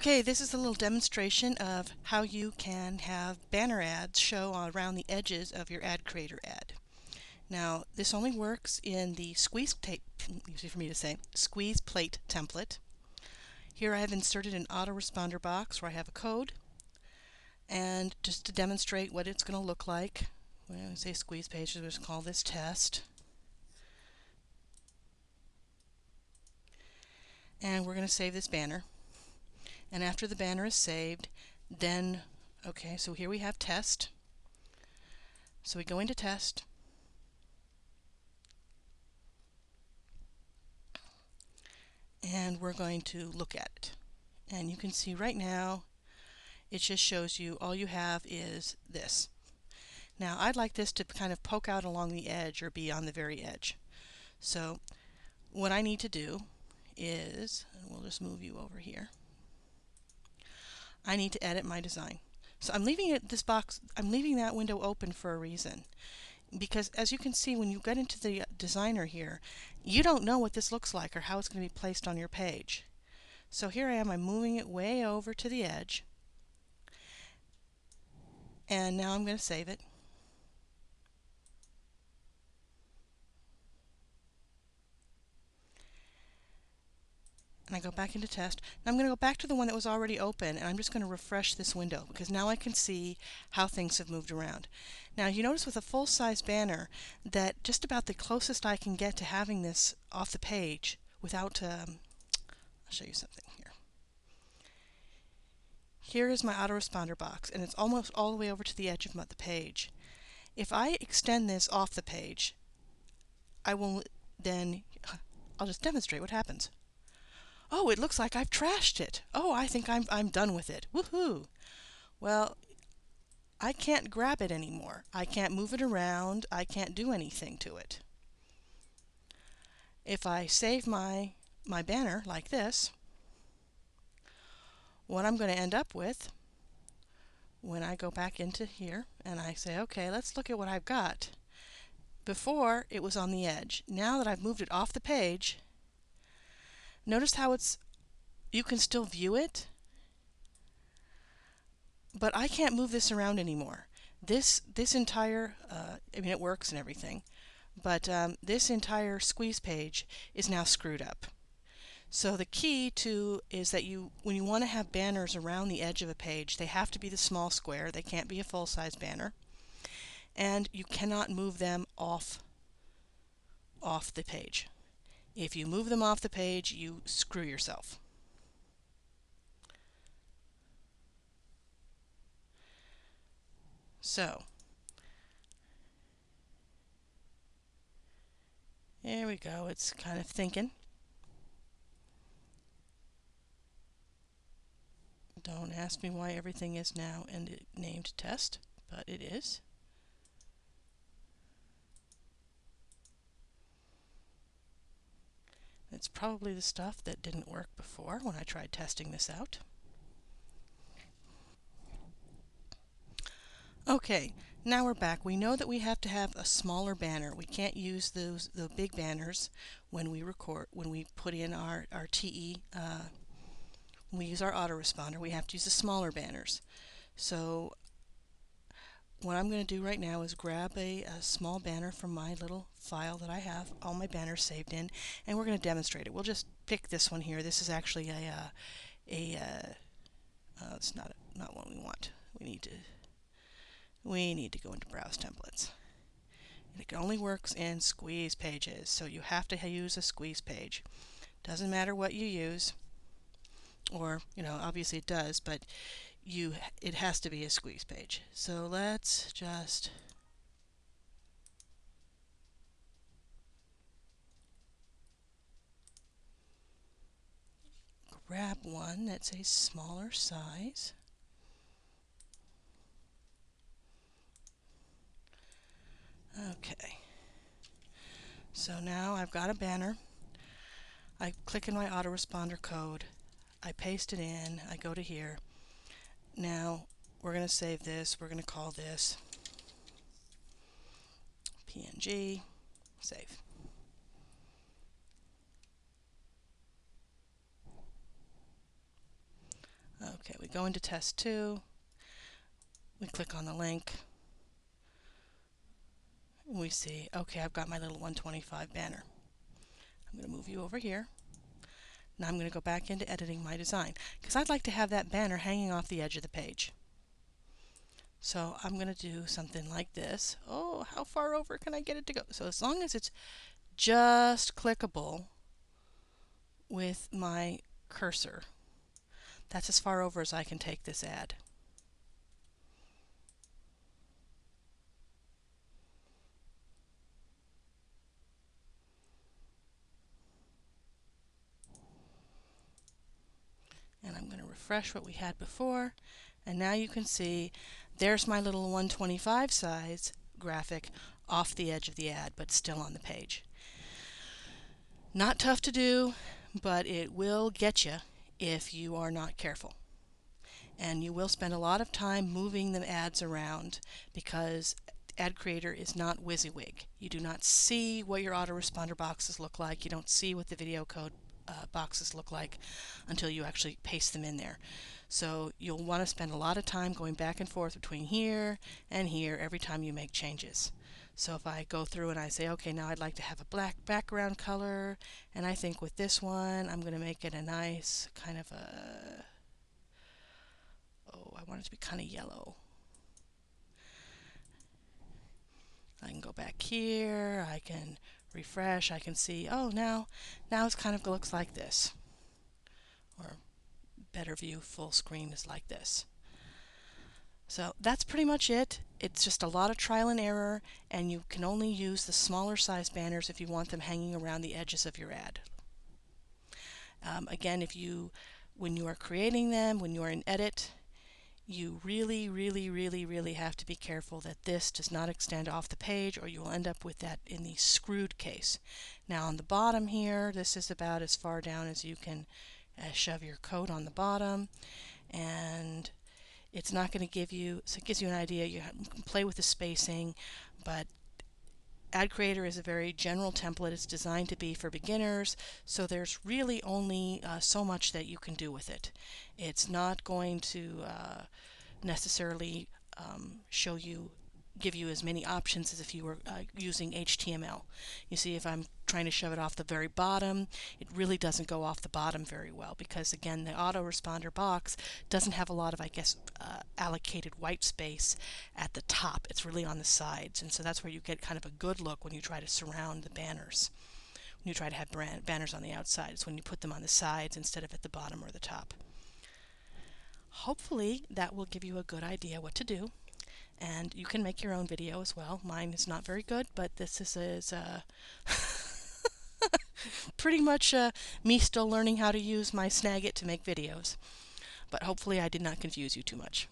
Okay, this is a little demonstration of how you can have banner ads show around the edges of your ad creator ad. Now, this only works in the squeeze tape, easy for me to say, squeeze plate template. Here I have inserted an autoresponder box where I have a code, and just to demonstrate what it's going to look like, when I say squeeze page, we'll just call this test. And we're going to save this banner. And after the banner is saved, then, okay, so here we have test. So we go into test. And we're going to look at it. And you can see right now, it just shows you all you have is this. Now, I'd like this to kind of poke out along the edge or be on the very edge. So what I need to do is, and we'll just move you over here, I need to edit my design. So I'm leaving I'm leaving that window open for a reason. Because as you can see, when you get into the designer here, you don't know what this looks like or how it's going to be placed on your page. So here I am, I'm moving it way over to the edge. And now I'm going to save it. And I go back into test. Now I'm going to go back to the one that was already open, and I'm just going to refresh this window because now I can see how things have moved around. Now you notice with a full-size banner that just about the closest I can get to having this off the page without, I'll show you something here. Here is my autoresponder box, and it's almost all the way over to the edge of the page. If I extend this off the page, I will then, I'll just demonstrate what happens. Oh, it looks like I've trashed it. Oh, I think I'm done with it. Woohoo! Well, I can't grab it anymore. I can't move it around. I can't do anything to it. If I save my banner like this, what I'm going to end up with when I go back into here and I say, okay, let's look at what I've got. Before, it was on the edge. Now that I've moved it off the page, notice how you can still view it, but I can't move this around anymore. This entire, I mean, it works and everything, but this entire squeeze page is now screwed up. So the key is that when you want to have banners around the edge of a page, they have to be the small square. They can't be a full-size banner, and you cannot move them off the page. If you move them off the page, you screw yourself. So there we go. It's kind of thinking. Don't ask me why everything is now named test, but it is. It's probably the stuff that didn't work before when I tried testing this out. Okay, now we're back. We know that we have to have a smaller banner. We can't use the big banners when we put in our TE, when we use our autoresponder. We have to use the smaller banners. So what I'm going to do right now is grab a small banner from my little file that I have all my banners saved in, and we're going to demonstrate it. We'll just pick this one here. This is actually it's not what we want. We need to go into Browse Templates. And it only works in squeeze pages, so you have to use a squeeze page. Doesn't matter what you use, or obviously it does, but it has to be a squeeze page. So let's just grab one that's a smaller size. Okay, so now I've got a banner. I click in my autoresponder code, I paste it in, I go to here. Now we're going to save this. We're going to call this PNG, save. we go into test 2, we click on the link, and we see, okay, I've got my little 125 banner. I'm going to move you over here. Now I'm going to go back into editing my design because I'd like to have that banner hanging off the edge of the page. So I'm going to do something like this. Oh, how far over can I get it to go? So as long as it's just clickable with my cursor, that's as far over as I can take this ad. And I'm going to refresh what we had before, and now you can see there's my little 125 size graphic off the edge of the ad, but still on the page. Not tough to do, but it will get you if you are not careful. And you will spend a lot of time moving the ads around because Ad Creator is not WYSIWYG. You do not see what your autoresponder boxes look like. You don't see what the video code boxes look like until you actually paste them in there. So you'll want to spend a lot of time going back and forth between here and here every time you make changes. So if I go through and I say, okay, now I'd like to have a black background color, and I think with this one I'm going to make it a nice kind of a, oh, I want it to be kind of yellow. I can go back here, I can refresh, I can see, oh, now it's kind of looks like this. Or better view, full screen is like this. So that's pretty much it. It's just a lot of trial and error, and you can only use the smaller size banners if you want them hanging around the edges of your ad. Again, when you are creating them, when you are in edit, you really have to be careful that this does not extend off the page, or you will end up with that in the screwed case. Now on the bottom here, this is about as far down as you can shove your code on the bottom, and it's not going to give you, so it gives you an idea. You can play with the spacing, but Ad Creator is a very general template. It's designed to be for beginners, so there's really only so much that you can do with it. It's not going to necessarily give you as many options as if you were using HTML. You see, if I'm trying to shove it off the very bottom, it really doesn't go off the bottom very well because, again, the autoresponder box doesn't have a lot of, I guess, allocated white space at the top. It's really on the sides, and so that's where you get kind of a good look when you try to surround the banners. When you try to have banners on the outside, it's when you put them on the sides instead of at the bottom or the top. Hopefully that will give you a good idea what to do. And you can make your own video as well. Mine is not very good, but this is pretty much me still learning how to use my Snagit to make videos. But hopefully I did not confuse you too much.